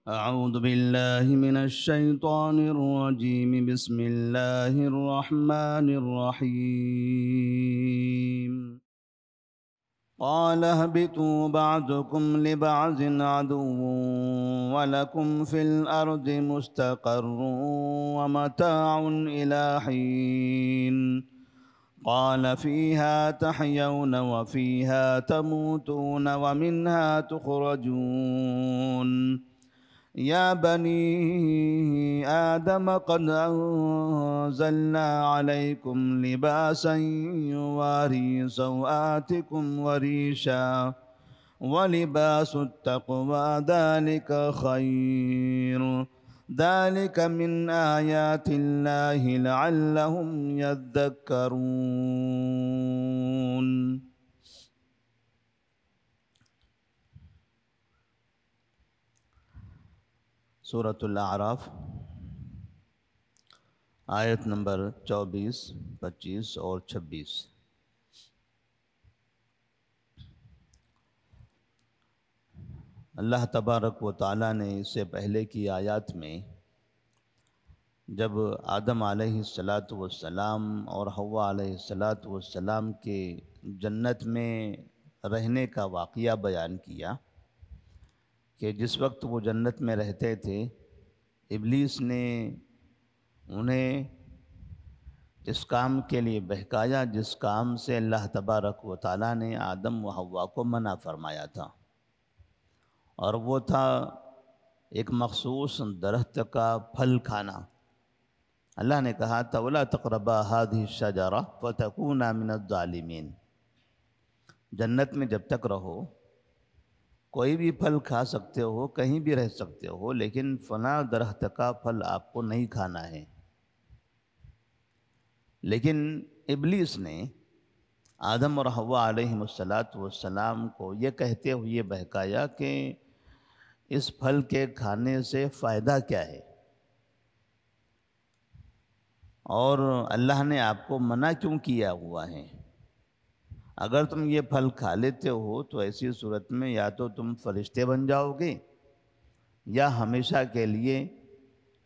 أعوذ بالله من الشيطان الرجيم. بسم الله الرحمن الرحيم. قال اهبطوا بعضكم لبعض عدو ولكم في الأرض مستقر ومتاع إلى حين. قال فيها تحيون وفيها تموتون ومنها تخرجون. يا بني آدم قد أنزلنا عليكم لباسا يواري سوآتكم وريشا ولباس التقوى ذلك خير. ذلك من آيات الله لعلهم يذكرون. سورۃ الاعراف آیت نمبر 24، 25 اور 26۔ اللہ تبارک و تعالیٰ نے اس سے پہلے کی آیات میں جب آدم علیہ السلام اور حوا علیہ السلام کے جنت میں رہنے کا واقعہ بیان کیا کہ جس وقت وہ جنت میں رہتے تھے ابلیس نے انہیں اس کام کے لیے بہکایا جس کام سے اللہ تبارک و تعالیٰ نے آدم و حوا کو منع فرمایا تھا، اور وہ تھا ایک مخصوص درخت کا پھل کھانا۔ اللہ نے کہا تھا وَلَا تَقْرَبَا هَٰذِهِ الشَّجَرَةَ فَتَكُونَا مِنَ الظَّالِمِينَ، جنت میں جب تک رہو کوئی بھی پھل کھا سکتے ہو، کہیں بھی رہ سکتے ہو، لیکن فلاں درخت کا پھل آپ کو نہیں کھانا ہے۔ لیکن ابلیس نے آدم اور حوا علیہ السلام کو یہ کہتے ہوئے بہکایا کہ اس پھل کے کھانے سے فائدہ کیا ہے، اور اللہ نے آپ کو منع کیوں کیا ہوا ہے؟ اگر تم یہ پھل کھا لیتے ہو تو ایسی صورت میں یا تو تم فرشتے بن جاؤ گے یا ہمیشہ کے لیے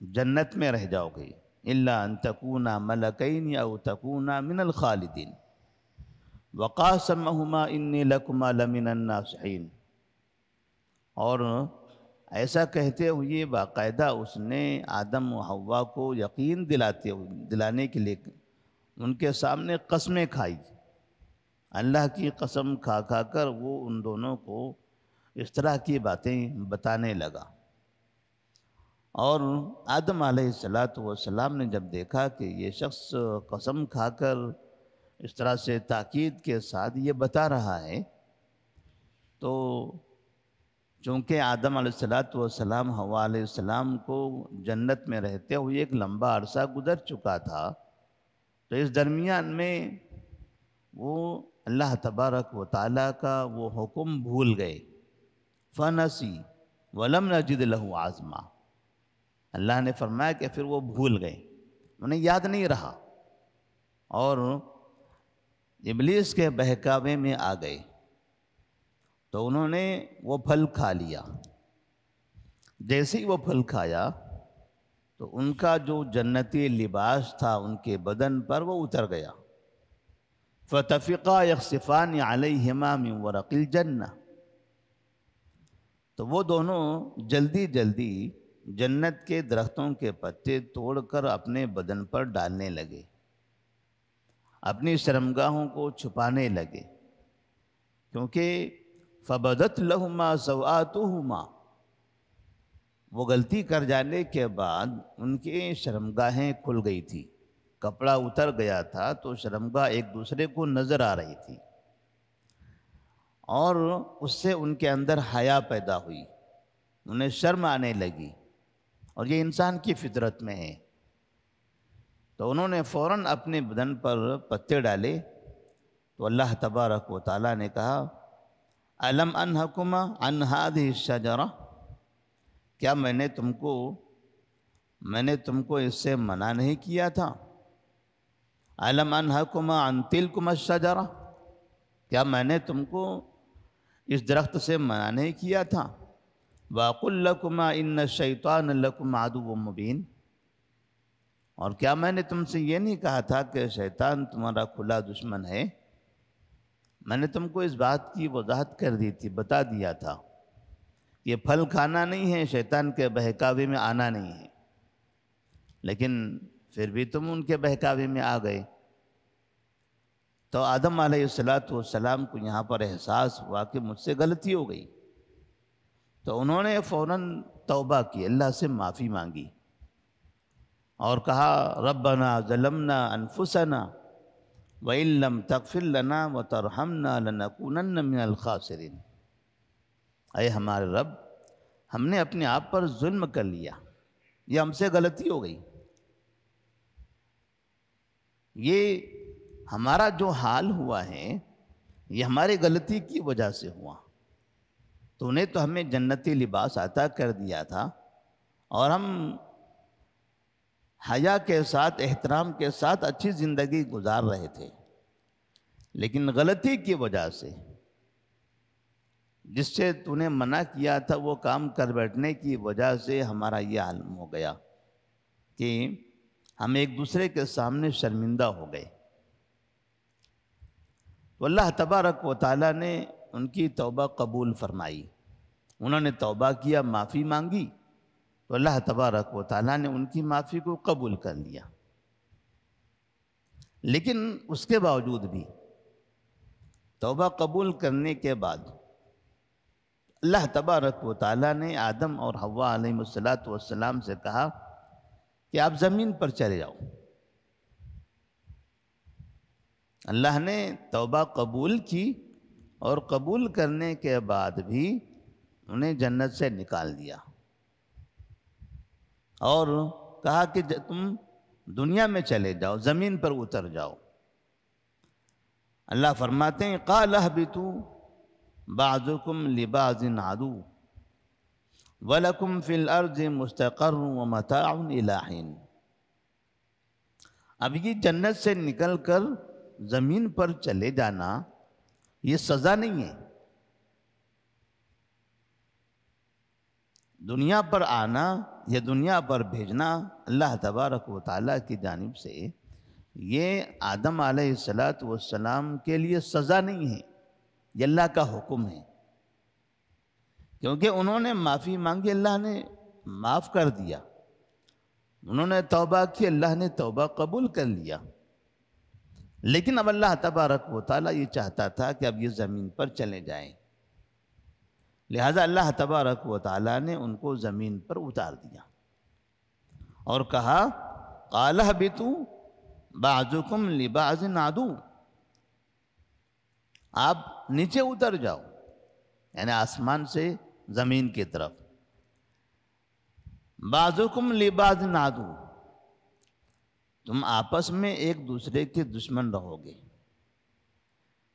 جنت میں رہ جاؤ گے، الا ان تکونا ملکین او تکونا من الخالدین وقاسمہما انی لکما لمن الناصحین۔ اور ایسا کہتے ہوئے باقاعدہ اس نے آدم و حوا کو یقین دلانے کے لیے ان کے سامنے قسمیں کھائی۔ اللہ کی قسم کھا کھا کر وہ ان دونوں کو اس طرح کی باتیں بتانے لگا۔ اور آدم علیہ السلام نے جب دیکھا کہ یہ شخص قسم کھا کر اس طرح سے تاکید کے ساتھ یہ بتا رہا ہے، تو چونکہ آدم علیہ السلام حوا علیہ السلام کو جنت میں رہتے ہوئے ایک لمبا عرصہ گزر چکا تھا، تو اس درمیان میں وہ اللہ تبارک و تعالیٰ کا وہ حکم بھول گئے۔ فَنَسِي وَلَمْ نَجِدْ لَهُ عَزْمًا، اللہ نے فرمایا کہ پھر وہ بھول گئے، انہیں یاد نہیں رہا، اور ابلیس کے بہکاوے میں آ گئے، تو انہوں نے وہ پھل کھا لیا۔ جیسے ہی وہ پھل کھایا تو ان کا جو جنتی لباس تھا ان کے بدن پر وہ اتر گیا۔ فَتَفِقَا يَخْصِفَانِ عَلَيْهِمَا مِنْ وَرَقِ الْجَنَّةِ، تو وہ دونوں جلدی جلدی جنت کے درختوں کے پتے توڑ کر اپنے بدن پر ڈالنے لگے، اپنی شرمگاہوں کو چھپانے لگے، کیونکہ فَبَدَتْ لَهُمَا سَوْآتُهُمَا، وہ غلطی کر جانے کے بعد ان کی شرمگاہیں کھل گئی تھی، کپڑا اتر گیا تھا تو شرمگاہ ایک دوسرے کو نظر آ رہی تھی، اور اس سے ان کے اندر حیا پیدا ہوئی، انہیں شرم آنے لگی، اور یہ انسان کی فطرت میں ہے۔ تو انہوں نے فوراً اپنے بدن پر پتے ڈالے، تو اللہ تبارک و تعالیٰ نے کہا أَلَمْ أَنْهَكُمَا عَنْ هَذِهِ الشَّجَرَةِ، کیا میں نے تم کو اس سے منع نہیں کیا تھا؟ أَلَمْ أَنْهَكُمَا عَنْ تِلْكُمَا الشَّجَرَةِ، کیا میں نے تم کو اس درخت سے منع نہیں کیا تھا؟ وَقُلْ لَكُمَا إِنَّ الشَّيْطَانَ لَكُمْ عَدُوٌّ مُبِينٌ، اور کیا میں نے تم سے یہ نہیں کہا تھا کہ شیطان تمہارا کھلا دشمن ہے؟ میں نے تم کو اس بات کی وضاحت کر دی تھی، بتا دیا تھا، یہ پھل کھانا نہیں ہے، شیطان کے بہکاوے میں آنا نہیں ہے، لیکن پھر بھی تم ان کے بہکاوے میں آ گئے۔ تو آدم علیہ السلام کو یہاں پر احساس ہوا کہ مجھ سے غلطی ہو گئی، تو انہوں نے فوراً توبہ کی، اللہ سے معافی مانگی اور کہا ربنا ظلمنا انفسنا وَإِن لَّمْ تَغْفِرْ لَنَا وَتَرْحَمْنَا لَنَكُونَنَّ مِنَ الْخَاسِرِينَ، اے ہمارے رب، ہم نے اپنے آپ پر ظلم کر لیا، یہ ہم سے غلطی ہو گئی، یہ ہمارا جو حال ہوا ہے یہ ہماری غلطی کی وجہ سے ہوا۔ تو نے تو ہمیں جنتی لباس عطا کر دیا تھا اور ہم حیا کے ساتھ، احترام کے ساتھ اچھی زندگی گزار رہے تھے، لیکن غلطی کی وجہ سے جس سے تو نے منع کیا تھا وہ کام کر بیٹھنے کی وجہ سے ہمارا یہ حال ہو گیا کہ ہم ایک دوسرے کے سامنے شرمندہ ہو گئے۔ تو اللہ تبارک و تعالیٰ نے ان کی توبہ قبول فرمائی، انہوں نے توبہ کیا، معافی مانگی، تو اللہ تبارک و تعالیٰ نے ان کی معافی کو قبول کر لیا۔ لیکن اس کے باوجود بھی توبہ قبول کرنے کے بعد اللہ تبارک و تعالیٰ نے آدم اور حوا علیہ السلام سے کہا کہ آپ زمین پر چلے جاؤ۔ اللہ نے توبہ قبول کی اور قبول کرنے کے بعد بھی انہیں جنت سے نکال دیا اور کہا کہ تم دنیا میں چلے جاؤ، زمین پر اتر جاؤ۔ اللہ فرماتے ہیں قَالَ اهْبِطُوا بَعْضُكُمْ لِبَعْضٍ عَدُوٌّ وَلَكُمْ فِي الْأَرْضِ مُسْتَقَرٌّ وَمَتَاعٌ إِلَىٰ حِينٍ۔ اب یہ جنت سے نکل کر زمین پر چلے جانا یہ سزا نہیں ہے، دنیا پر آنا یا دنیا پر بھیجنا اللہ تبارک و تعالیٰ کی جانب سے یہ آدم علیہ السلام کے لیے سزا نہیں ہے، یہ اللہ کا حکم ہے، کیونکہ انہوں نے معافی مانگی، اللہ نے معاف کر دیا، انہوں نے توبہ کی، اللہ نے توبہ قبول کر لیا۔ لیکن اب اللہ تبارک و تعالیٰ یہ چاہتا تھا کہ اب یہ زمین پر چلے جائیں، لہذا اللہ تبارک و تعالیٰ نے ان کو زمین پر اتار دیا اور کہا قَالَ اهْبِطُوا بَعْضُكُمْ لِبَعْضٍ عَدُوٌّ، آپ نیچے اتر جاؤ، یعنی آسمان سے زمین کی طرف۔ بَعْضُكُمْ لِبَعْضٍ عَدُوٌّ، تم آپس میں ایک دوسرے کے دشمن رہو گے۔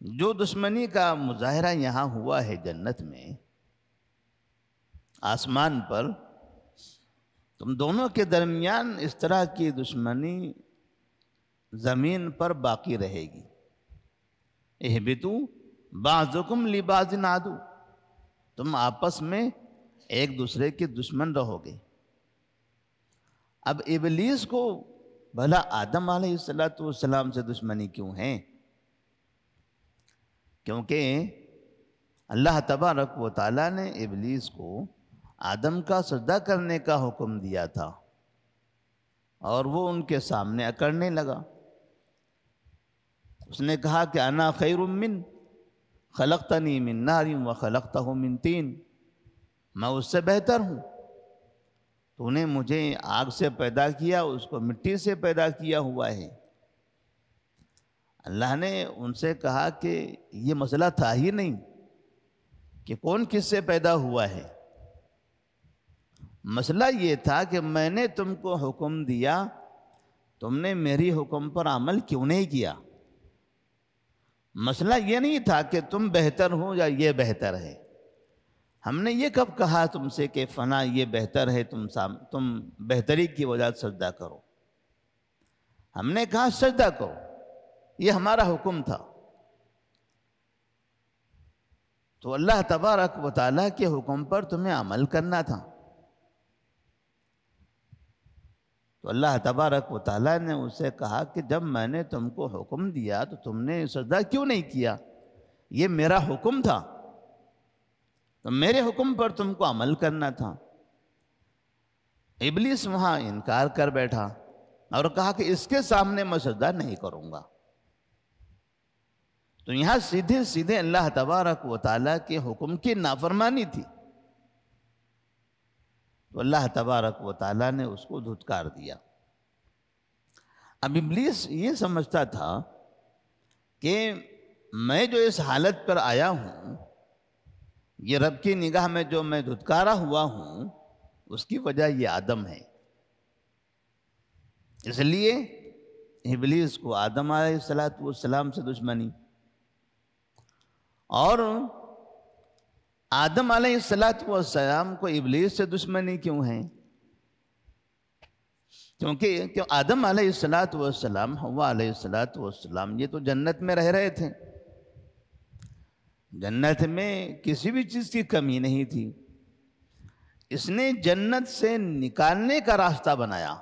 جو دشمنی کا مظاہرہ یہاں ہوا ہے جنت میں، آسمان پر، تم دونوں کے درمیان اس طرح کی دشمنی زمین پر باقی رہے گی۔ اہبطوا بعضکم لبعض عدو، تم آپس میں ایک دوسرے کے دشمن رہو گے۔ اب ابلیس کو بھلا آدم علیہ السلام سے دشمنی کیوں ہے؟ کیونکہ اللہ تبارک و تعالیٰ نے ابلیس کو آدم کا سجدہ کرنے کا حکم دیا تھا اور وہ ان کے سامنے اکڑنے لگا۔ اس نے کہا کہ انا خیر من خلقتنی من نار وخلقتہ من طین، میں اس سے بہتر ہوں، تو نے مجھے آگ سے پیدا کیا، اس کو مٹی سے پیدا کیا ہوا ہے۔ اللہ نے ان سے کہا کہ یہ مسئلہ تھا ہی نہیں کہ کون کس سے پیدا ہوا ہے، مسئلہ یہ تھا کہ میں نے تم کو حکم دیا، تم نے میری حکم پر عمل کیوں نہیں کیا۔ مسئلہ یہ نہیں تھا کہ تم بہتر ہو یا یہ بہتر ہے، ہم نے یہ کب کہا تم سے کہ فنا یہ بہتر ہے، تم بہتری کی وجہ سے سجدہ کرو؟ ہم نے کہا سجدہ کرو، یہ ہمارا حکم تھا۔ تو اللہ تبارک و تعالیٰ کے حکم پر تمہیں عمل کرنا تھا. تو اللہ تبارک و تعالیٰ نے اسے کہا کہ جب میں نے تم کو حکم دیا تو تم نے سجدہ کیوں نہیں کیا؟ یہ میرا حکم تھا، تو میرے حکم پر تم کو عمل کرنا تھا. ابلیس وہاں انکار کر بیٹھا اور کہا کہ اس کے سامنے میں سجدہ نہیں کروں گا. تو یہاں سیدھے سیدھے اللہ تبارک و تعالیٰ کے حکم کی نافرمانی تھی. تو اللہ تبارک و تعالیٰ نے اس کو دھتکار دیا. اب ابلیس یہ سمجھتا تھا کہ میں جو اس حالت پر آیا ہوں، یہ رب کی نگاہ میں جو میں دھتکارا ہوا ہوں، اس کی وجہ یہ آدم ہے. اس لیے ابلیس کو آدم علیہ السلام سے دشمنی، اور آدم علیہ السلام کو ابلیس سے دشمنی کیوں ہے؟ کیونکہ آدم علیہ السلام، حوا علیہ السلام یہ تو جنت میں رہ رہے تھے. جنت میں کسی بھی چیز کی کمی نہیں تھی. اس نے جنت سے نکالنے کا راستہ بنایا،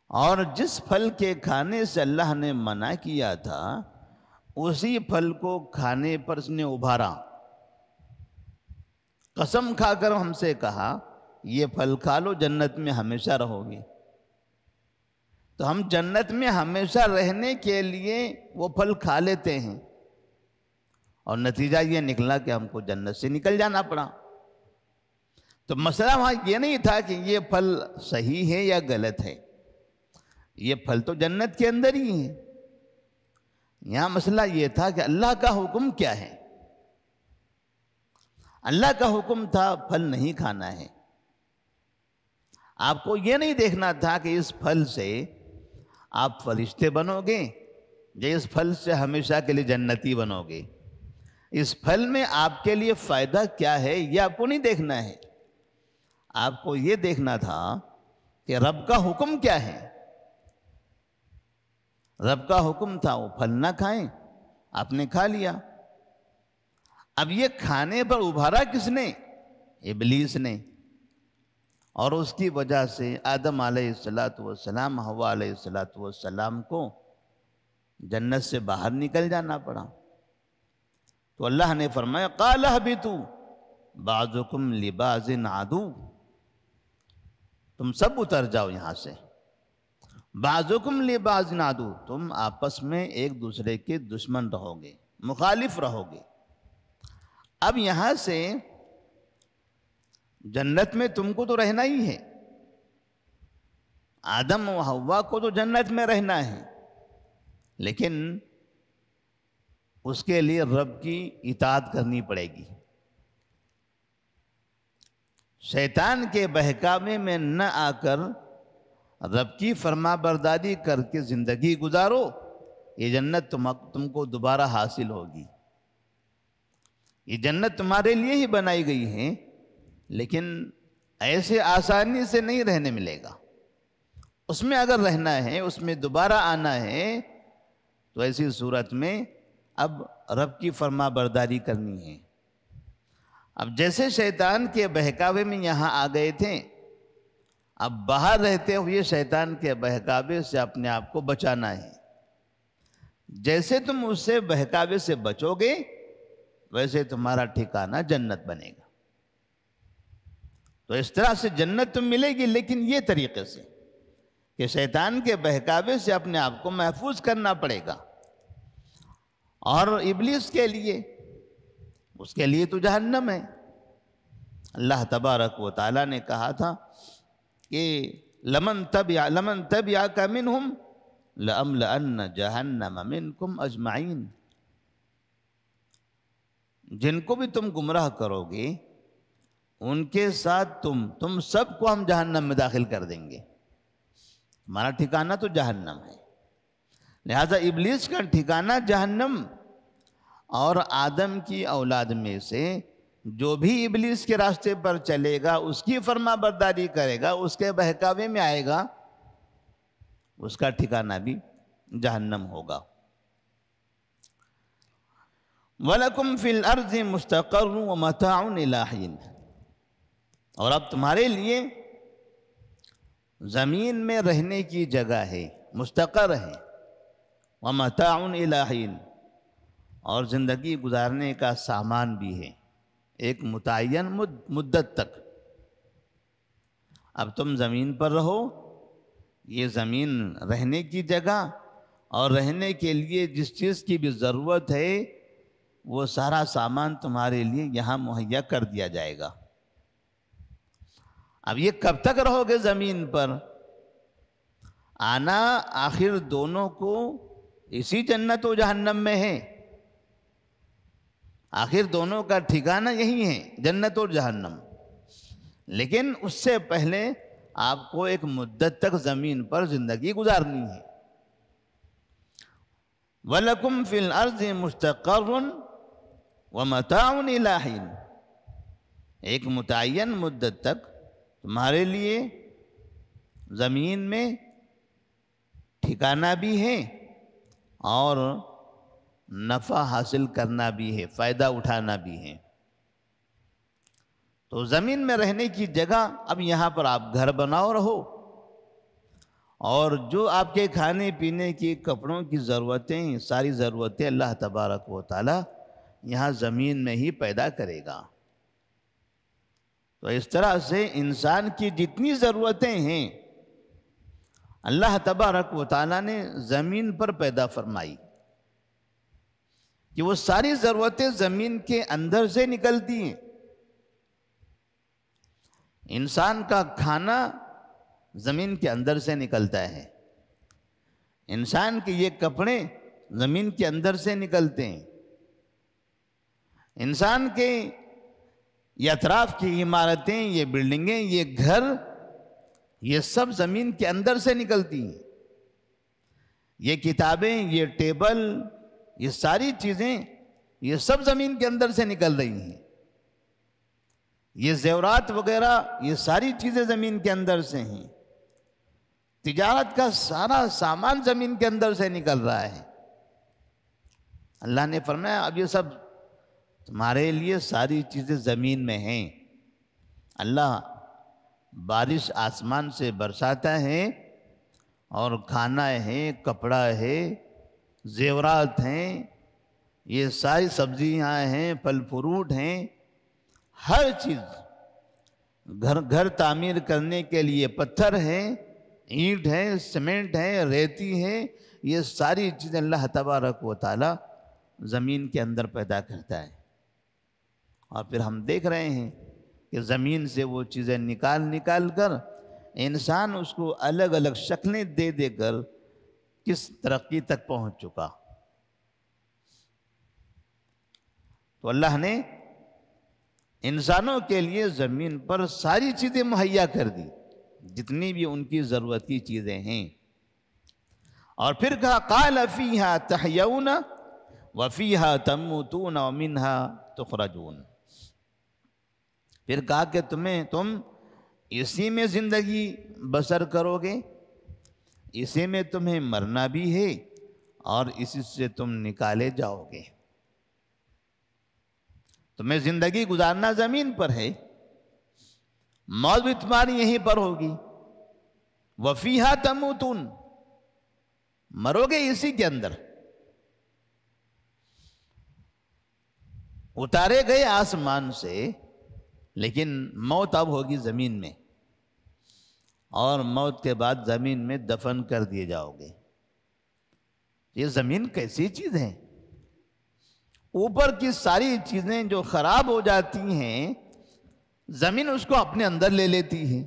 اور جس پھل کے کھانے سے اللہ نے منع کیا تھا اسی پھل کو کھانے پر اس نے ابھارا. قسم کھا کر ہم سے کہا یہ پھل کھا لو، جنت میں ہمیشہ رہو گے. تو ہم جنت میں ہمیشہ رہنے کے لیے وہ پھل کھا لیتے ہیں، اور نتیجہ یہ نکلا کہ ہم کو جنت سے نکل جانا پڑا. تو مسئلہ وہاں یہ نہیں تھا کہ یہ پھل صحیح ہے یا غلط ہے، یہ پھل تو جنت کے اندر ہی ہے. یہاں مسئلہ یہ تھا کہ اللہ کا حکم کیا ہے. اللہ کا حکم تھا پھل نہیں کھانا ہے. آپ کو یہ نہیں دیکھنا تھا کہ اس پھل سے آپ فرشتے بنو گے یا اس پھل سے ہمیشہ کے لیے جنتی بنو گے. اس پھل میں آپ کے لیے فائدہ کیا ہے یہ آپ کو نہیں دیکھنا ہے. آپ کو یہ دیکھنا تھا کہ رب کا حکم کیا ہے. رب کا حکم تھا وہ پھل نہ کھائیں، آپ نے کھا لیا. اب یہ کھانے پر ابھارا کس نے؟ ابلیس نے. اور اس کی وجہ سے آدم علیہ السلام، حوا علیہ السلام کو جنت سے باہر نکل جانا پڑا. تو اللہ نے فرمایا قَالَ اهْبِطُوا بَعْضُكُمْ لِبَعْضٍ عَدُوٌّ، تم سب اتر جاؤ یہاں سے. بعضکم لبعض عدو، تم آپس میں ایک دوسرے کے دشمن رہو گے، مخالف رہو گے. اب یہاں سے جنت میں تم کو تو رہنا ہی ہے، آدم و حوا کو تو جنت میں رہنا ہے، لیکن اس کے لیے رب کی اطاعت کرنی پڑے گی. شیطان کے بہکاوے میں نہ آ کر رب کی فرما برداری کر کے زندگی گزارو، یہ جنت تم کو دوبارہ حاصل ہوگی. یہ جنت تمہارے لیے ہی بنائی گئی ہے، لیکن ایسے آسانی سے نہیں رہنے ملے گا. اس میں اگر رہنا ہے، اس میں دوبارہ آنا ہے، تو ایسی صورت میں اب رب کی فرما برداری کرنی ہے. اب جیسے شیطان کے بہکاوے میں یہاں آ گئے تھے، اب باہر رہتے ہوئے شیطان کے بہکاوے سے اپنے آپ کو بچانا ہے. جیسے تم اس سے بہکاوے سے بچو گے ویسے تمہارا ٹھکانہ جنت بنے گا. تو اس طرح سے جنت تم ملے گی، لیکن یہ طریقے سے کہ شیطان کے بہکاوے سے اپنے آپ کو محفوظ کرنا پڑے گا. اور ابلیس کے لیے، اس کے لیے تو جہنم ہے. اللہ تبارک و تعالیٰ نے کہا تھا کہ لمن تبعک منہم لأملأن جہنم منکم اجمعین، جن کو بھی تم گمراہ کرو گے ان کے ساتھ تم سب کو ہم جہنم میں داخل کر دیں گے. ہمارا ٹھکانہ تو جہنم ہے، لہذا ابلیس کا ٹھکانہ جہنم. اور آدم کی اولاد میں سے جو بھی ابلیس کے راستے پر چلے گا، اس کی فرما برداری کرے گا، اس کے بہکاوے میں آئے گا، اس کا ٹھکانہ بھی جہنم ہوگا. وَلَكُمْ فِي الْأَرْضِ مُسْتَقَرٌّ وَمَتَاعٌ إِلَىٰ حِينٍ، اور اب تمہارے لیے زمین میں رہنے کی جگہ ہے، مستقر ہے، وَمَتَاعٌ إِلَىٰ حِينٍ، اور زندگی گزارنے کا سامان بھی ہے ایک متعین مدت تک۔ اب تم زمین پر رہو، یہ زمین رہنے کی جگہ، اور رہنے کے لیے جس چیز کی بھی ضرورت ہے وہ سارا سامان تمہارے لیے یہاں مہیا کر دیا جائے گا۔ اب یہ کب تک رہو گے زمین پر؟ آنا آخر دونوں کو اسی جنت و جہنم میں ہے، آخر دونوں کا ٹھکانہ یہی ہے، جنت اور جہنم۔ لیکن اس سے پہلے آپ کو ایک مدت تک زمین پر زندگی گزارنی ہے۔ وَلَكُمْ فِي الْأَرْضِ مُسْتَقَرٌّ وَمَتَاعٌ إِلَىٰ حِينٍ، ایک متعین مدت تک تمہارے لیے زمین میں ٹھکانہ بھی ہے اور نفع حاصل کرنا بھی ہے، فائدہ اٹھانا بھی ہے۔ تو زمین میں رہنے کی جگہ، اب یہاں پر آپ گھر بناؤ رہو، اور جو آپ کے کھانے پینے کی کپڑوں کی ضرورتیں، ساری ضرورتیں اللہ تبارک و تعالی یہاں زمین میں ہی پیدا کرے گا۔ تو اس طرح سے انسان کی جتنی ضرورتیں ہیں اللہ تبارک و تعالی نے زمین پر پیدا فرمائی، کہ وہ ساری ضرورتیں زمین کے اندر سے نکلتی ہیں۔ انسان کا کھانا زمین کے اندر سے نکلتا ہے، انسان کے یہ کپڑے زمین کے اندر سے نکلتے ہیں، انسان کے یہ اطراف کی عمارتیں، یہ بلڈنگیں، یہ گھر، یہ سب زمین کے اندر سے نکلتی ہیں۔ یہ کتابیں، یہ ٹیبل، یہ ساری چیزیں، یہ سب زمین کے اندر سے نکل رہی ہیں۔ یہ زیورات وغیرہ، یہ ساری چیزیں زمین کے اندر سے ہیں۔ تجارت کا سارا سامان زمین کے اندر سے نکل رہا ہے۔ اللہ نے فرمایا اب یہ سب تمہارے لیے ساری چیزیں زمین میں ہیں۔ اللہ بارش آسمان سے برساتا ہے، اور کھانا ہے، کپڑا ہے، زیورات ہیں، یہ ساری سبزیاں ہیں، پھل فروٹ ہیں، ہر چیز، گھر تعمیر کرنے کے لیے پتھر ہے، اینٹ ہے، سیمنٹ ہے، ریتی ہے، یہ ساری چیزیں اللہ تبارک و تعالی زمین کے اندر پیدا کرتا ہے۔ اور پھر ہم دیکھ رہے ہیں کہ زمین سے وہ چیزیں نکال کر انسان اس کو الگ الگ شکلیں دے دے کر کس ترقی تک پہنچ چکا۔ تو اللہ نے انسانوں کے لیے زمین پر ساری چیزیں مہیا کر دی، جتنی بھی ان کی ضرورت کی چیزیں ہیں۔ اور پھر کہا قال فیہا تحیون وفیہا تموتون ومنہا تخرجون، پھر کہا کہ تم اسی میں زندگی بسر کرو گے، اسی میں تمہیں مرنا بھی ہے، اور اسی سے تم نکالے جاؤ گے۔ تمہیں زندگی گزارنا زمین پر ہے، موت بھی تمہاری یہیں پر ہوگی۔ وفیہا تموتون، مرو گے اسی کے اندر، اتارے گئے آسمان سے، لیکن موت اب ہوگی زمین میں، اور موت کے بعد زمین میں دفن کر دیے جاؤ گے۔ یہ زمین کیسی چیز ہے؟ اوپر کی ساری چیزیں جو خراب ہو جاتی ہیں زمین اس کو اپنے اندر لے لیتی ہے،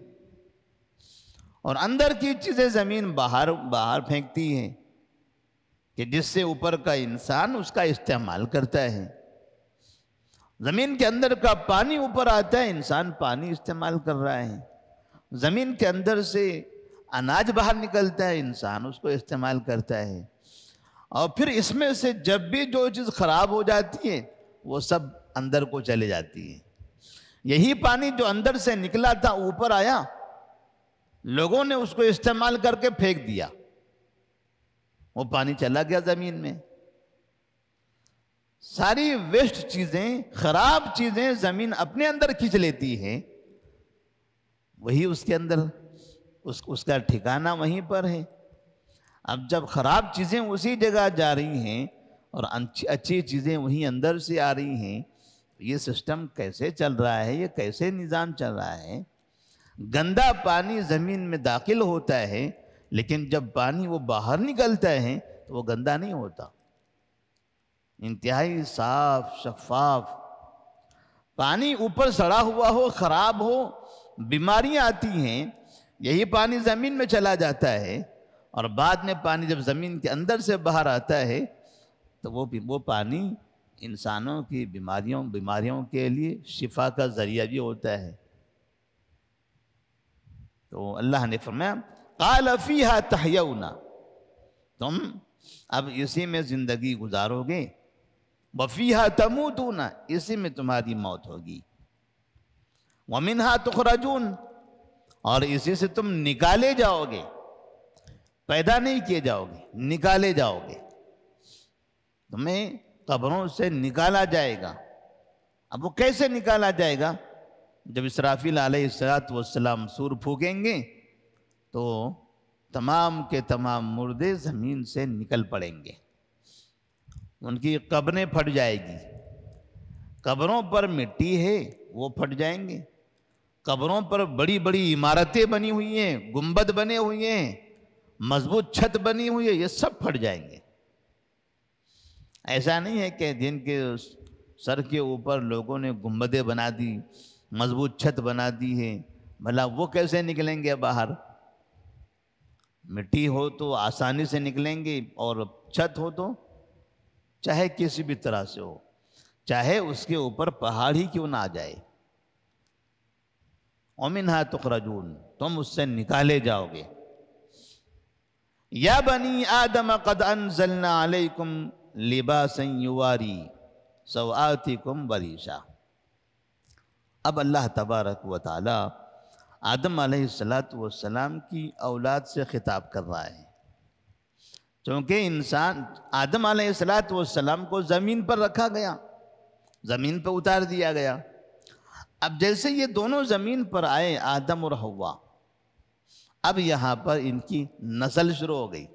اور اندر کی چیزیں زمین باہر پھینکتی ہے، کہ جس سے اوپر کا انسان اس کا استعمال کرتا ہے۔ زمین کے اندر کا پانی اوپر آتا ہے، انسان پانی استعمال کر رہا ہے۔ زمین کے اندر سے اناج باہر نکلتا ہے، انسان اس کو استعمال کرتا ہے۔ اور پھر اس میں سے جب بھی جو چیز خراب ہو جاتی ہے وہ سب اندر کو چلے جاتی ہے۔ یہی پانی جو اندر سے نکلا تھا اوپر آیا، لوگوں نے اس کو استعمال کر کے پھینک دیا، وہ پانی چلا گیا زمین میں۔ ساری ویسٹ چیزیں، خراب چیزیں زمین اپنے اندر کھینچ لیتی ہے، وہی اس کے اندر اس کا ٹھکانہ وہیں پر ہے۔ اب جب خراب چیزیں اسی جگہ جا رہی ہیں اور اچھی چیزیں وہیں اندر سے آ رہی ہیں، یہ سسٹم کیسے چل رہا ہے؟ یہ کیسے نظام چل رہا ہے؟ گندا پانی زمین میں داخل ہوتا ہے، لیکن جب پانی وہ باہر نکلتا ہے تو وہ گندا نہیں ہوتا، انتہائی صاف شفاف۔ پانی اوپر سڑا ہوا ہو، خراب ہو، بیماریاں آتی ہیں، یہی پانی زمین میں چلا جاتا ہے، اور بعد میں پانی جب زمین کے اندر سے باہر آتا ہے تو وہ پانی انسانوں کی بیماریوں کے لیے شفا کا ذریعہ بھی ہوتا ہے۔ تو اللہ نے فرمایا قال فیہا تحیون، تم اب اسی میں زندگی گزارو گے، وفیہا تموتون، اسی میں تمہاری موت ہوگی، ومنہا تخرجون، اور اسی سے تم نکالے جاؤ گے، پیدا نہیں کیے جاؤ گے، نکالے جاؤ گے، تمہیں قبروں سے نکالا جائے گا۔ اب وہ کیسے نکالا جائے گا؟ جب اسرافیل علیہ السلام سور پھونکیں گے تو تمام کے تمام مردے زمین سے نکل پڑیں گے، ان کی قبریں پھٹ جائے گی، قبروں پر مٹی ہے وہ پھٹ جائیں گے، قبروں پر بڑی بڑی عمارتیں بنی ہوئی ہیں، گنبد بنے ہوئے ہیں، مضبوط چھت بنی ہوئی ہے، یہ سب پھٹ جائیں گے۔ ایسا نہیں ہے کہ جن کے سر کے اوپر لوگوں نے گنبدیں بنا دی، مضبوط چھت بنا دی ہے، بھلا وہ کیسے نکلیں گے باہر؟ مٹی ہو تو آسانی سے نکلیں گے، اور چھت ہو تو چاہے کسی بھی طرح سے ہو، چاہے اس کے اوپر پہاڑ ہی کیوں نہ آ جائے۔ وَمِنْهَا تُخْرَجُونَ، تم اس سے نکالے جاؤ گے۔ یا بنی آدم قد انزلنا علیکم لباسا یواری سوآتکم وریشا۔ اب اللہ تبارک و تعالی آدم علیہ السلام کی اولاد سے خطاب کر رہا ہے، چونکہ انسان آدم علیہ السلام کو زمین پر رکھا گیا، زمین پر اتار دیا گیا۔ اب جیسے یہ دونوں زمین پر آئے، آدم اور حوا، اب یہاں پر ان کی نسل شروع ہو گئی۔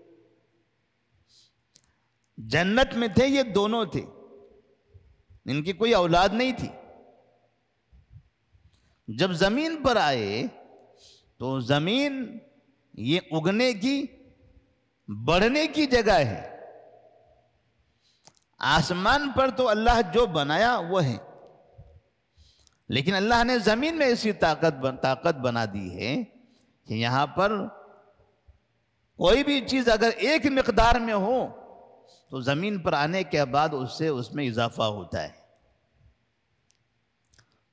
جنت میں تھے یہ دونوں تھے، ان کی کوئی اولاد نہیں تھی۔ جب زمین پر آئے تو زمین یہ اگنے کی، بڑھنے کی جگہ ہے۔ آسمان پر تو اللہ جو بنایا وہ ہے، لیکن اللہ نے زمین میں ایسی طاقت بنا دی ہے کہ یہاں پر کوئی بھی چیز اگر ایک مقدار میں ہو تو زمین پر آنے کے بعد اس میں اضافہ ہوتا ہے۔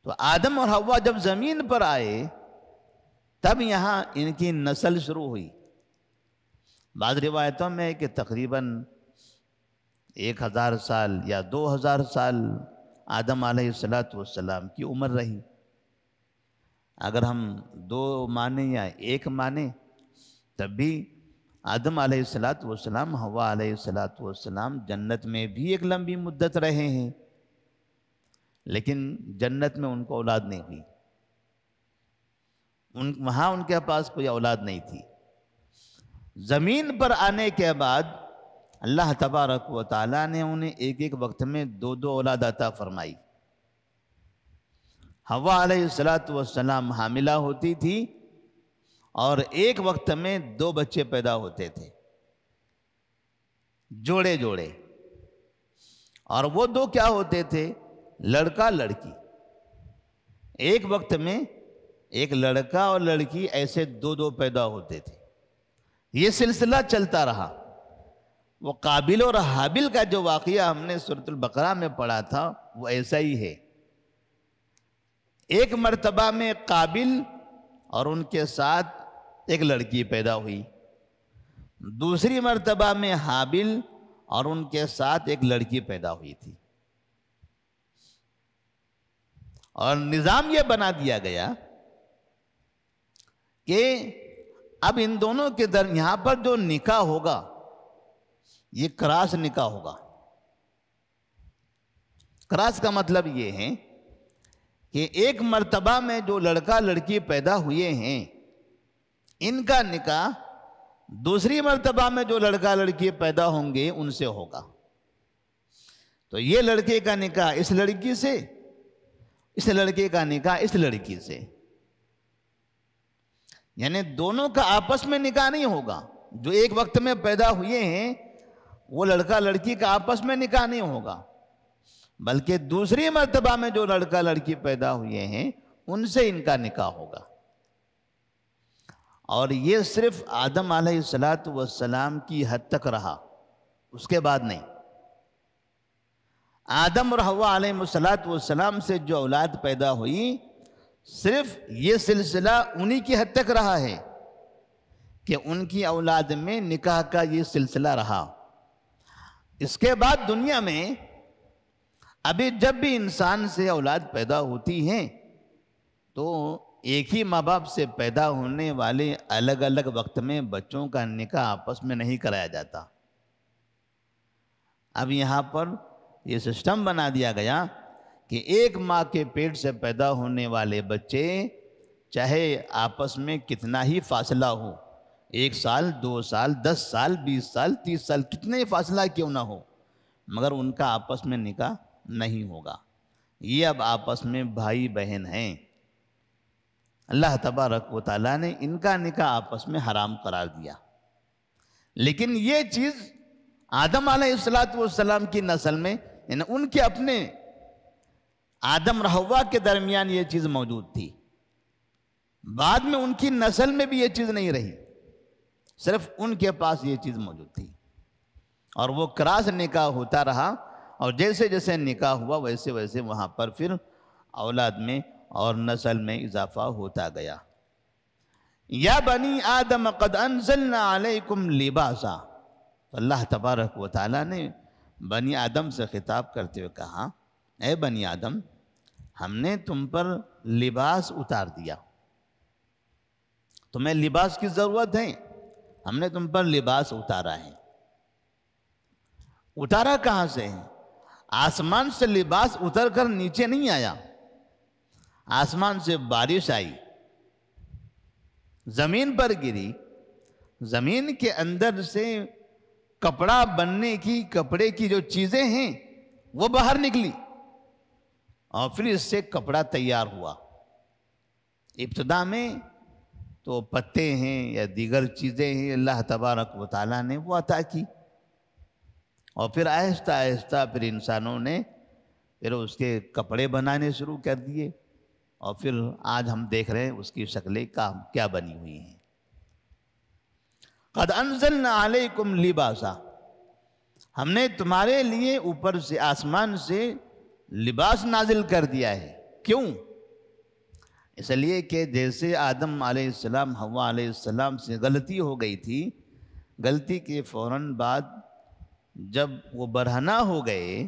تو آدم اور حوا جب زمین پر آئے تب یہاں ان کی نسل شروع ہوئی۔ بعض روایتوں میں کہ تقریباً 1000 سال یا 2000 سال آدم علیہ السلام کی عمر رہی۔ اگر ہم 2 مانیں یا 1 مانیں تب بھی آدم علیہ السلام، حوا علیہ السلام جنت میں بھی ایک لمبی مدت رہے ہیں، لیکن جنت میں ان کو اولاد نہیں ہوئی، وہاں ان کے پاس کوئی اولاد نہیں تھی۔ زمین پر آنے کے بعد اللہ تبارک و تعالیٰ نے انہیں ایک وقت میں 2 اولاد عطا فرمائی۔ حوا علیہ السلام حاملہ ہوتی تھی اور ایک وقت میں 2 بچے پیدا ہوتے تھے، جوڑے جوڑے، اور وہ 2 کیا ہوتے تھے؟ لڑکا لڑکی۔ ایک وقت میں ایک لڑکا اور لڑکی ایسے 2 پیدا ہوتے تھے۔ یہ سلسلہ چلتا رہا۔ وہ قابل اور حابل کا جو واقعہ ہم نے سورۃ البقرہ میں پڑھا تھا وہ ایسا ہی ہے۔ ایک مرتبہ میں قابل اور ان کے ساتھ ایک لڑکی پیدا ہوئی، دوسری مرتبہ میں حابل اور ان کے ساتھ ایک لڑکی پیدا ہوئی تھی، اور نظام یہ بنا دیا گیا کہ اب ان دونوں کے یہاں پر جو نکاح ہوگا یہ کراس نکاح ہوگا۔ کراس کا مطلب یہ ہے کہ ایک مرتبہ میں جو لڑکا لڑکی پیدا ہوئے ہیں ان کا نکاح دوسری مرتبہ میں جو لڑکا لڑکی پیدا ہوں گے ان سے ہوگا. تو یہ لڑکے کا نکاح اس لڑکی سے، اس لڑکے کا نکاح اس لڑکی سے، یعنی دونوں کا آپس میں نکاح نہیں ہوگا. جو ایک وقت میں پیدا ہوئے ہیں وہ لڑکا لڑکی کا آپس میں نکاح نہیں ہوگا، بلکہ دوسری مرتبہ میں جو لڑکا لڑکی پیدا ہوئے ہیں ان سے ان کا نکاح ہوگا. اور یہ صرف آدم علیہ السلام کی حد تک رہا، اس کے بعد نہیں. آدم اور حوا علیہ السلام سے جو اولاد پیدا ہوئی صرف یہ سلسلہ انہی کی حد تک رہا ہے کہ ان کی اولاد میں نکاح کا یہ سلسلہ رہا. اس کے بعد دنیا میں ابھی جب بھی انسان سے اولاد پیدا ہوتی ہیں تو ایک ہی ماں باپ سے پیدا ہونے والے الگ الگ وقت میں بچوں کا نکاح آپس میں نہیں کرایا جاتا. اب یہاں پر یہ سسٹم بنا دیا گیا کہ ایک ماں کے پیٹ سے پیدا ہونے والے بچے چاہے آپس میں کتنا ہی فاصلہ ہو، 1 سال 2 سال 10 سال 20 سال 30 سال کتنے فاصلہ کیوں نہ ہو، مگر ان کا آپس میں نکاح نہیں ہوگا. یہ اب آپس میں بھائی بہن ہیں. اللہ تبارک و تعالیٰ نے ان کا نکاح آپس میں حرام قرار دیا. لیکن یہ چیز آدم علیہ السلام کی نسل میں، یعنی ان کے اپنے آدم اور حوا کے درمیان یہ چیز موجود تھی. بعد میں ان کی نسل میں بھی یہ چیز نہیں رہی، صرف ان کے پاس یہ چیز موجود تھی اور وہ کراس نکاح ہوتا رہا. اور جیسے جیسے نکاح ہوا ویسے ویسے وہاں پر پھر اولاد میں اور نسل میں اضافہ ہوتا گیا. یا بنی آدم قد انزلنا علیکم لباسا. اللہ تبارک و تعالیٰ نے بنی آدم سے خطاب کرتے ہوئے کہا، اے بنی آدم ہم نے تم پر لباس اتار دیا، تمہیں لباس کی ضرورت ہے، ہم نے تم پر لباس اتارا ہے. اتارا کہاں سے ہے؟ آسمان سے لباس اتر کر نیچے نہیں آیا، آسمان سے بارش آئی، زمین پر گری، زمین کے اندر سے کپڑا بننے کی، کپڑے کی جو چیزیں ہیں وہ باہر نکلی اور پھر اس سے کپڑا تیار ہوا. ابتدا میں تو پتے ہیں یا دیگر چیزیں ہیں اللہ تبارک و تعالیٰ نے وہ عطا کی، اور پھر آہستہ آہستہ پھر انسانوں نے پھر اس کے کپڑے بنانے شروع کر دیے، اور پھر آج ہم دیکھ رہے ہیں اس کی شکلیں کیا بنی ہوئی ہیں. قد انزلنا علیکم لباسا، ہم نے تمہارے لیے اوپر سے آسمان سے لباس نازل کر دیا ہے. کیوں؟ اس لیے کہ جیسے آدم علیہ السلام حوا علیہ السلام سے غلطی ہو گئی تھی، غلطی کے فوراً بعد جب وہ برہنہ ہو گئے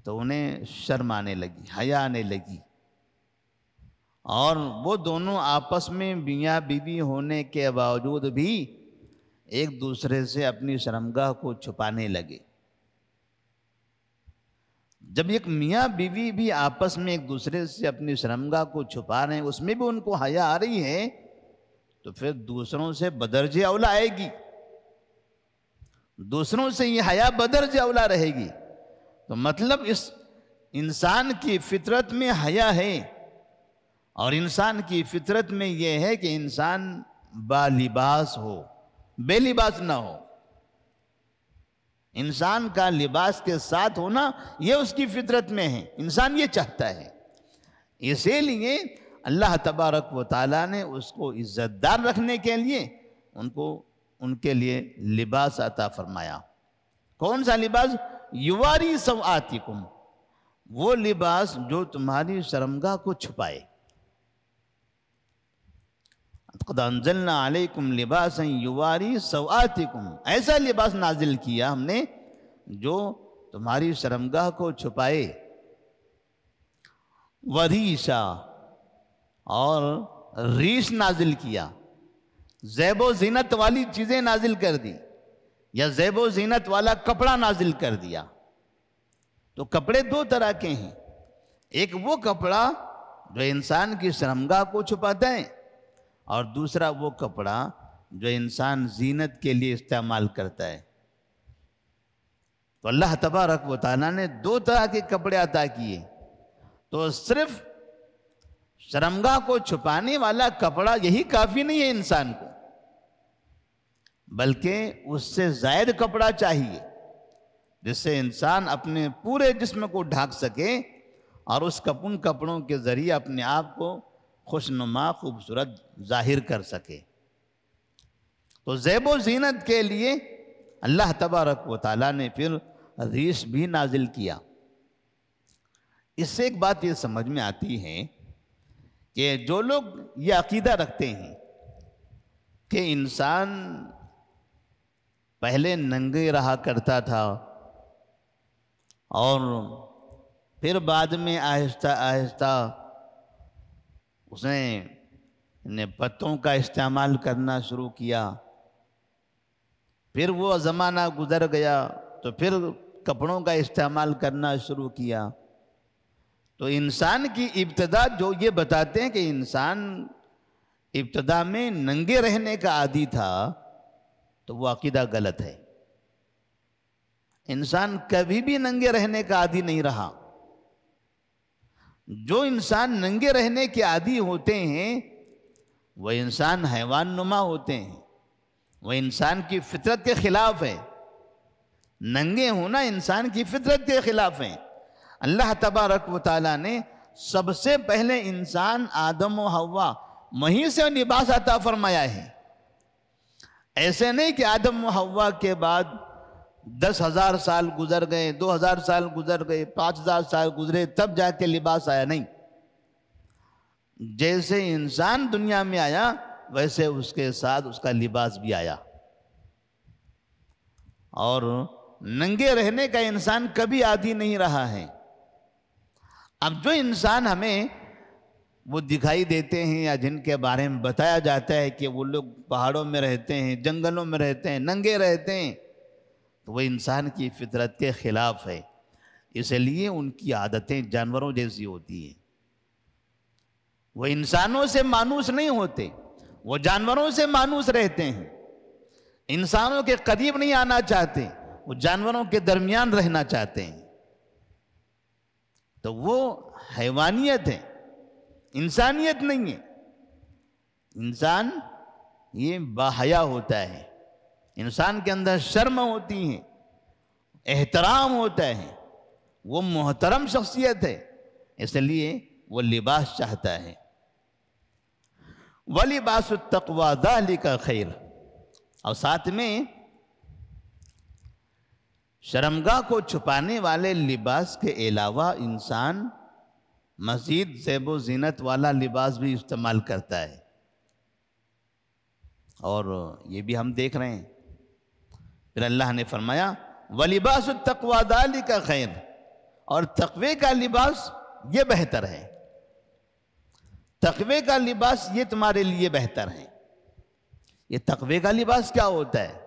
تو انہیں شرم آنے لگی، حیا آنے لگی، اور وہ دونوں آپس میں میاں بیوی ہونے کے باوجود بھی ایک دوسرے سے اپنی شرمگاہ کو چھپانے لگے. جب ایک میاں بیوی بھی آپس میں ایک دوسرے سے اپنی شرمگاہ کو چھپا رہے ہیں، اس میں بھی ان کو حیا آ رہی ہے، تو پھر دوسروں سے بدرجہ اولا آئے گی، دوسروں سے یہ حیا بدرجہ اولا رہے گی. تو مطلب اس انسان کی فطرت میں حیا ہے، اور انسان کی فطرت میں یہ ہے کہ انسان با لباس ہو، بے لباس نہ ہو. انسان کا لباس کے ساتھ ہونا یہ اس کی فطرت میں ہے، انسان یہ چاہتا ہے. اسی لیے اللہ تبارک و تعالیٰ نے اس کو عزت دار رکھنے کے لیے ان کے لیے لباس عطا فرمایا. کون سا لباس؟ یواری سوآتکم، وہ لباس جو تمہاری شرمگاہ کو چھپائے. قد انزلنا علیکم لباسا یواری سوآتکم، ایسا لباس نازل کیا ہم نے جو تمہاری شرمگاہ کو چھپائے. وریشا، اور ریش نازل کیا، زیب و زینت والی چیزیں نازل کر دی، یا زیب و زینت والا کپڑا نازل کر دیا. تو کپڑے دو طرح کے ہیں، ایک وہ کپڑا جو انسان کی شرمگاہ کو چھپاتا ہے، اور دوسرا وہ کپڑا جو انسان زینت کے لیے استعمال کرتا ہے۔ تو اللہ تبارک و تعالیٰ نے دو طرح کے کپڑے عطا کیے، تو صرف شرمگاہ کو چھپانے والا کپڑا یہی کافی نہیں ہے انسان کو، بلکہ اس سے زائد کپڑا چاہیے جس سے انسان اپنے پورے جسم کو ڈھانک سکے اور ان کپڑوں کے ذریعے اپنے آپ کو خوشنما خوبصورت ظاہر کر سکے۔ تو زیب و زینت کے لیے اللہ تبارک و تعالیٰ نے پھر ریش بھی نازل کیا۔ اس سے ایک بات یہ سمجھ میں آتی ہے کہ جو لوگ یہ عقیدہ رکھتے ہیں کہ انسان پہلے ننگے رہا کرتا تھا اور پھر بعد میں آہستہ آہستہ اس نے پتوں کا استعمال کرنا شروع کیا، پھر وہ زمانہ گزر گیا تو پھر کپڑوں کا استعمال کرنا شروع کیا، تو انسان کی ابتدا جو یہ بتاتے ہیں کہ انسان ابتدا میں ننگے رہنے کا عادی تھا، تو وہ عقیدہ غلط ہے۔ انسان کبھی بھی ننگے رہنے کا عادی نہیں رہا۔ جو انسان ننگے رہنے کے عادی ہوتے ہیں وہ انسان حیوان نما ہوتے ہیں، وہ انسان کی فطرت کے خلاف ہے۔ ننگے ہونا انسان کی فطرت کے خلاف ہے۔ اللہ تبارک و تعالیٰ نے سب سے پہلے انسان آدم و حوا وہیں سے لباس عطا فرمایا ہے۔ ایسے نہیں کہ آدم و حوا کے بعد 10,000 سال گزر گئے، 2,000 سال گزر گئے، 5,000 سال گزرے تب جا کے لباس آیا، نہیں۔ جیسے انسان دنیا میں آیا ویسے اس کے ساتھ اس کا لباس بھی آیا، اور ننگے رہنے کا انسان کبھی عادی نہیں رہا ہے۔ اب جو انسان ہمیں وہ دکھائی دیتے ہیں یا جن کے بارے میں بتایا جاتا ہے کہ وہ لوگ پہاڑوں میں رہتے ہیں، جنگلوں میں رہتے ہیں، ننگے رہتے ہیں، تو وہ انسان کی فطرت کے خلاف ہے۔ اس لیے ان کی عادتیں جانوروں جیسی ہوتی ہیں۔ وہ انسانوں سے مانوس نہیں ہوتے، وہ جانوروں سے مانوس رہتے ہیں، انسانوں کے قریب نہیں آنا چاہتے، وہ جانوروں کے درمیان رہنا چاہتے ہیں۔ تو وہ حیوانیت ہے، انسانیت نہیں ہے۔ انسان یہ باحیا ہوتا ہے، انسان کے اندر شرم ہوتی ہے، احترام ہوتا ہے، وہ محترم شخصیت ہے، اس لیے وہ لباس چاہتا ہے۔ وَلِبَاسُ التَّقْوَى ذَلِكَ خَيْرٌ، اور ساتھ میں شرمگاہ کو چھپانے والے لباس کے علاوہ انسان مزید زیب و زینت والا لباس بھی استعمال کرتا ہے، اور یہ بھی ہم دیکھ رہے ہیں۔ پھر اللہ نے فرمایا وَلِبَاسُ التَّقْوَى ذَلِكَ خَيْرٌ، اور تقوی کا لباس یہ بہتر ہے، تقوی کا لباس یہ تمہارے لیے بہتر ہے۔ یہ تقوی کا لباس کیا ہوتا ہے؟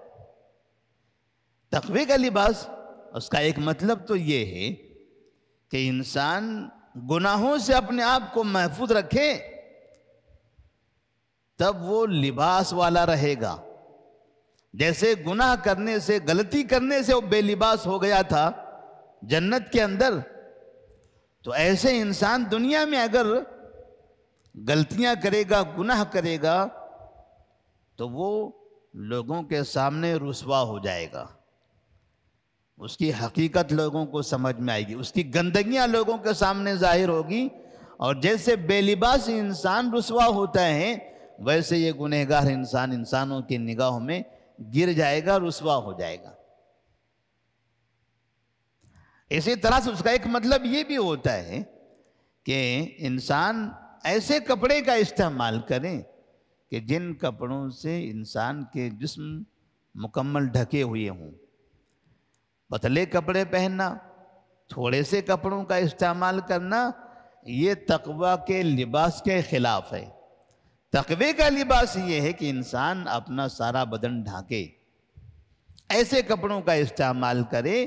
تقوی کا لباس، اس کا ایک مطلب تو یہ ہے کہ انسان گناہوں سے اپنے آپ کو محفوظ رکھے، تب وہ لباس والا رہے گا۔ جیسے گناہ کرنے سے، غلطی کرنے سے وہ بے لباس ہو گیا تھا جنت کے اندر، تو ایسے انسان دنیا میں اگر غلطیاں کرے گا، گناہ کرے گا، تو وہ لوگوں کے سامنے رسوا ہو جائے گا، اس کی حقیقت لوگوں کو سمجھ میں آئے گی، اس کی گندگیاں لوگوں کے سامنے ظاہر ہوگی، اور جیسے بے لباس انسان رسوا ہوتا ہے ویسے یہ گنہگار انسان انسانوں کی نگاہوں میں گر جائے گا، رسوا ہو جائے گا۔ اسی طرح سے اس کا ایک مطلب یہ بھی ہوتا ہے کہ انسان ایسے کپڑے کا استعمال کریں کہ جن کپڑوں سے انسان کے جسم مکمل ڈھکے ہوئے ہوں۔ پتلے کپڑے پہننا، تھوڑے سے کپڑوں کا استعمال کرنا، یہ تقوی کے لباس کے خلاف ہے۔ تقوی کا لباس یہ ہے کہ انسان اپنا سارا بدن ڈھانکے، ایسے کپڑوں کا استعمال کرے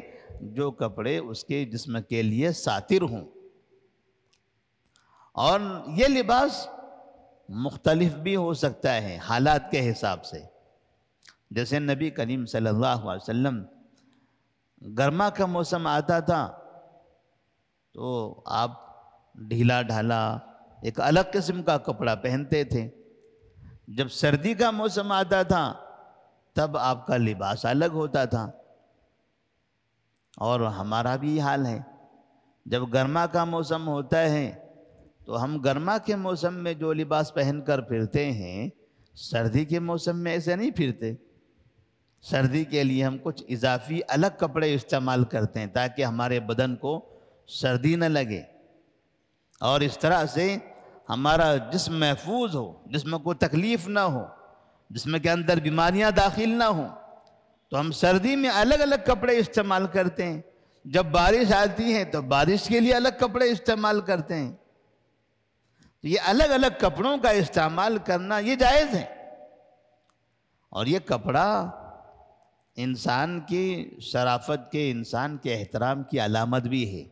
جو کپڑے اس کے جسم کے لیے ساتر ہوں. اور یہ لباس مختلف بھی ہو سکتا ہے حالات کے حساب سے. جیسے نبی کریم صلی اللہ علیہ وسلم گرما کا موسم آتا تھا تو آپ ڈھیلا ڈھالا ایک الگ قسم کا کپڑا پہنتے تھے. جب سردی کا موسم آتا تھا تب آپ کا لباس الگ ہوتا تھا. اور ہمارا بھی یہ حال ہے. جب گرما کا موسم ہوتا ہے تو ہم گرما کے موسم میں جو لباس پہن کر پھرتے ہیں سردی کے موسم میں ایسے نہیں پھرتے. سردی کے لیے ہم کچھ اضافی الگ کپڑے استعمال کرتے ہیں تاکہ ہمارے بدن کو سردی نہ لگے اور اس طرح سے ہمارا جسم محفوظ ہو, جسم کو تکلیف نہ ہو, جسم کے اندر بیماریاں داخل نہ ہوں. تو ہم سردی میں الگ الگ کپڑے استعمال کرتے ہیں. جب بارش آتی ہے تو بارش کے لیے الگ کپڑے استعمال کرتے ہیں. تو یہ الگ الگ کپڑوں کا استعمال کرنا یہ جائز ہے. اور یہ کپڑا انسان کی شرافت کے, انسان کے احترام کی علامت بھی ہے.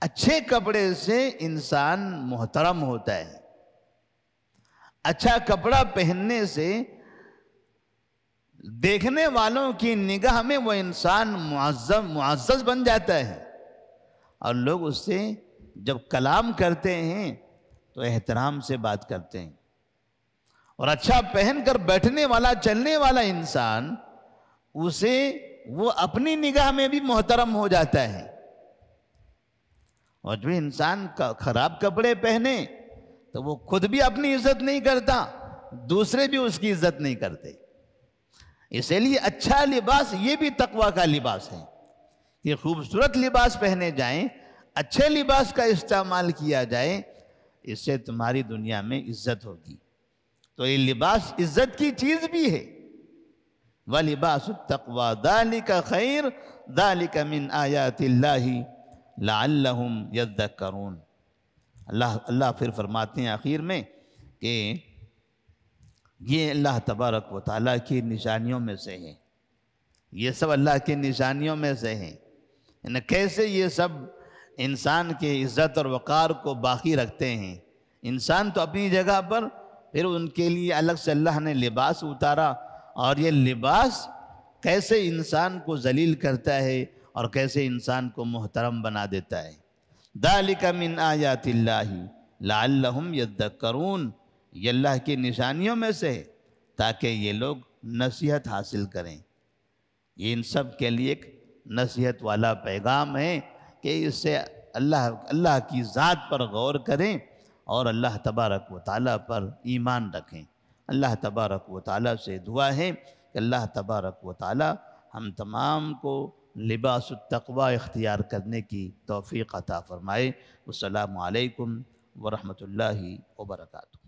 اچھے کپڑے سے انسان محترم ہوتا ہے. اچھا کپڑا پہننے سے دیکھنے والوں کی نگاہ میں وہ انسان معزز بن جاتا ہے اور لوگ اس سے جب کلام کرتے ہیں تو احترام سے بات کرتے ہیں. اور اچھا پہن کر بیٹھنے والا, چلنے والا انسان اسے وہ اپنی نگاہ میں بھی محترم ہو جاتا ہے. اور جو انسان خراب کپڑے پہنے تو وہ خود بھی اپنی عزت نہیں کرتا, دوسرے بھی اس کی عزت نہیں کرتے. اسی لیے اچھا لباس یہ بھی تقویٰ کا لباس ہے کہ خوبصورت لباس پہنے جائیں, اچھے لباس کا استعمال کیا جائے, اس سے تمہاری دنیا میں عزت ہوگی. تو یہ لباس عزت کی چیز بھی ہے. وَلِبَاسُ التَّقْوَى ذَلِكَ خَيْرٌ ذَلِكَ مِنْ آيَاتِ اللَّهِ لَعَلَّهُمْ يَذَّكَّرُونَ. اللہ پھر فرماتے ہیں آخر میں کہ یہ اللہ تبارک و تعالیٰ کی نشانیوں میں سے ہیں. یہ سب اللہ کی نشانیوں میں سے ہیں. کیسے یہ سب انسان کے عزت اور وقار کو باقی رکھتے ہیں. انسان تو اپنی جگہ پر, پھر ان کے لیے الگ سے اللہ نے لباس اتارا, اور یہ لباس کیسے انسان کو ذلیل کرتا ہے اور کیسے انسان کو محترم بنا دیتا ہے. ذَلِكَ مِنْ آيَاتِ اللَّهِ لَعَلَّهُمْ يَذَّكَّرُونَ. یہ اللہ کی نشانیوں میں سے ہے تاکہ یہ لوگ نصیحت حاصل کریں. یہ ان سب کے لیے ایک نصیحت والا پیغام ہے کہ اس سے اللہ کی ذات پر غور کریں اور اللہ تبارک و تعالیٰ پر ایمان رکھیں. اللہ تبارک و تعالیٰ سے دعا ہے کہ اللہ تبارک و تعالیٰ ہم تمام کو لباس التقوی اختیار کرنے کی توفیق عطا فرمائے. السلام علیکم ورحمۃ اللہ وبرکاتہ.